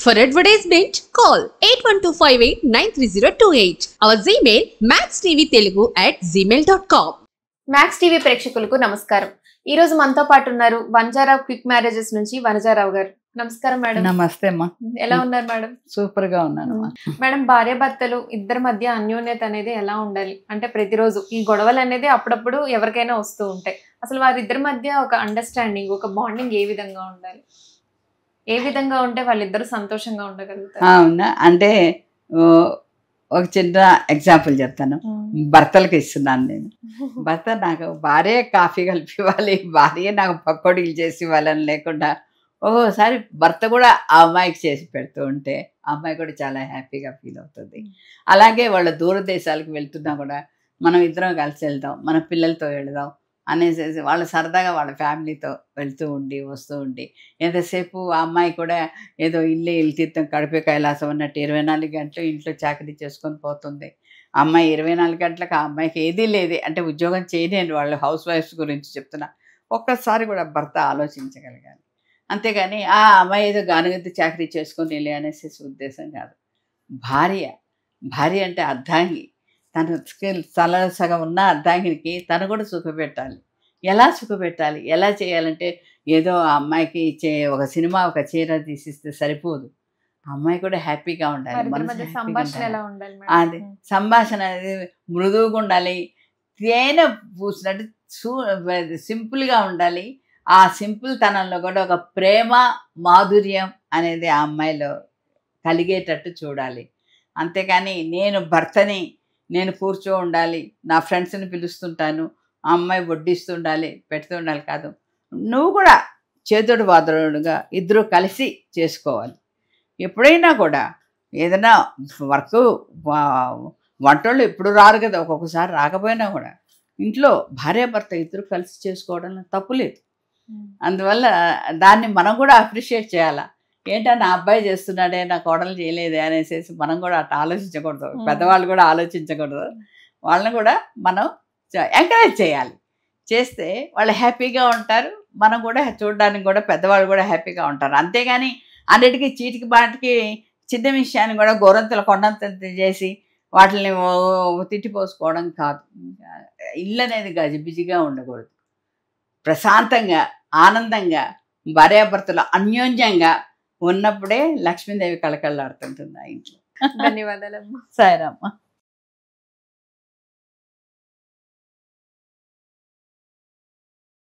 For advertisement, call 8125893028. Our Gmail maxtvtelugu@gmail.com. Max TV ప్రేక్షకులకు నమస్కారం. ఈ రోజు మనతో పాటు ఉన్నారు వంజారావు క్విక్ మ్యారేజెస్ నుంచి వనజారావు గారు. నమస్కారం మేడం. నమస్తే అమ్మా. ఎలా ఉన్నారు మేడం? సూపర్ గా ఉన్నాను మేడం. భార్యాభర్తలు ఇద్దరి మధ్య అన్యోన్యత అనేది ఎలా ఉండాలి అంటే ప్రతిరోజు ఈ గొడవలు అనేది అప్పుడప్పుడు ఎవరికైనా వస్తూ ఉంటాయి. అసలు వారిద్దరి మధ్య ఒక అండర్స్టాండింగ్, ఒక బాండింగ్ ఏ విధంగా ఉండాలి? ఏ విధంగా ఉంటే వాళ్ళిద్దరు సంతోషంగా ఉండగలుగుతారు? అవునా, అంటే ఒక చిన్న ఎగ్జాంపుల్ చెప్తాను. భర్తలకు ఇస్తున్నాను నేను. భర్త నాకు భార్య కాఫీ కలిపి ఇవ్వాలి, భార్య నాకు పకోడీలు చేసి ఇవ్వాలని లేకుండా ఒక్కోసారి భర్త కూడా ఆ అమ్మాయికి చేసి పెడుతూ ఉంటే ఆ అమ్మాయి కూడా చాలా హ్యాపీగా ఫీల్ అవుతుంది. అలాగే వాళ్ళ దూర దేశాలకు వెళ్తున్నా కూడా మనం ఇద్దరం కలిసి వెళ్దాం, మన పిల్లలతో వెళదాం అనేసి వాళ్ళ సరదాగా వాళ్ళ ఫ్యామిలీతో వెళ్తూ ఉండి వస్తూ ఉండి ఎంతసేపు ఆ అమ్మాయి కూడా ఏదో ఇల్లు తీర్థం కడిపే కైలాసం అన్నట్టు 24 గంటలు ఇంట్లో చాకరీ చేసుకొని పోతుంది. ఆ అమ్మాయి 24 గంటలకు ఆ అమ్మాయికి ఏదీ లేదు అంటే ఉద్యోగం చేయలేని వాళ్ళు హౌస్ వైఫ్స్ గురించి చెప్తున్నా. ఒక్కసారి కూడా భర్త ఆలోచించగలగాలి. అంతేగాని ఆ అమ్మాయి ఏదో గానుగద్ది చాకరీ చేసుకొని వెళ్ళి అనేసి ఉద్దేశం కాదు. భార్య అంటే అర్ధాంగి. తన తల సగం ఉన్న అర్ధాంగినికి తను కూడా సుఖపెట్టాలి. ఎలా సుఖపెట్టాలి, ఎలా చేయాలంటే ఏదో ఆ అమ్మాయికి ఒక సినిమా ఒక చీర తీసిస్తే సరిపోదు. ఆ అమ్మాయి కూడా హ్యాపీగా ఉండాలి. అది సంభాషణ అనేది మృదువుగా ఉండాలి, తేనె పూసినట్టు సింపుల్గా ఉండాలి. ఆ సింపుల్ తనంలో కూడా ఒక ప్రేమ మాధుర్యం అనేది ఆ అమ్మాయిలో కలిగేటట్టు చూడాలి. అంతేకాని నేను కూర్చో ఉండాలి, నా ఫ్రెండ్స్ని పిలుస్తుంటాను, ఆ అమ్మాయి వడ్డిస్తుండాలి, పెడుతూ ఉండాలి కాదు. నువ్వు కూడా చేతుడు వాదరుడుగా ఇద్దరు కలిసి చేసుకోవాలి. ఎప్పుడైనా కూడా ఏదైనా వర్క్ వంటలు ఎప్పుడు రారు కదా, ఒక్కొక్కసారి రాకపోయినా కూడా ఇంట్లో భార్యాభర్త ఇద్దరు కలిసి చేసుకోవడంలో తప్పు లేదు. అందువల్ల దాన్ని మనం కూడా అప్రిషియేట్ చేయాలా. ఏంటో నా అబ్బాయి చేస్తున్నాడే, నా కోడలు చేయలేదే అనేసి మనం కూడా అట్లా ఆలోచించకూడదు. పెద్దవాళ్ళు కూడా ఆలోచించకూడదు. వాళ్ళని కూడా మనం ఎంకరేజ్ చేయాలి. చేస్తే వాళ్ళు హ్యాపీగా ఉంటారు, మనం కూడా చూడడానికి కూడా పెద్దవాళ్ళు కూడా హ్యాపీగా ఉంటారు. అంతేగాని అన్నిటికీ చీటికి బాటికి చిన్న విషయాన్ని కూడా గోరంతలు కొండంత చేసి వాటిని తిట్టిపోసుకోవడం కాదు. ఇల్లు అనేది గజిబిజిగా ఉండకూడదు. ప్రశాంతంగా ఆనందంగా భార్యాభర్తలు అన్యోన్యంగా ఉన్నప్పుడే లక్ష్మీదేవి కళకళలాడుతుంటుంది ఆ ఇంట్లో. ధన్యవాదాలమ్మా. సరేమ్మా.